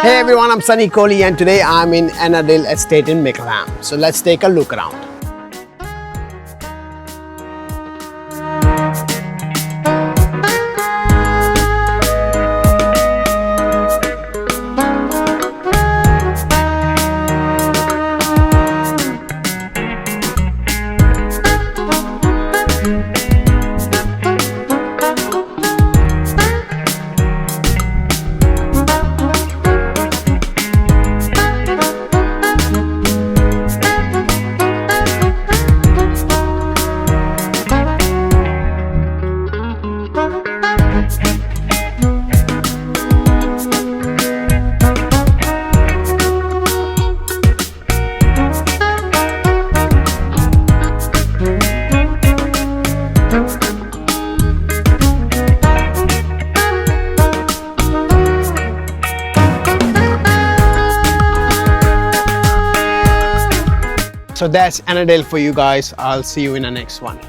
Hey everyone, I'm Sunny Kohli and today I'm in Annadale Estate in Mickleham. So let's take a look around. So that's Annadale for you guys. I'll see you in the next one.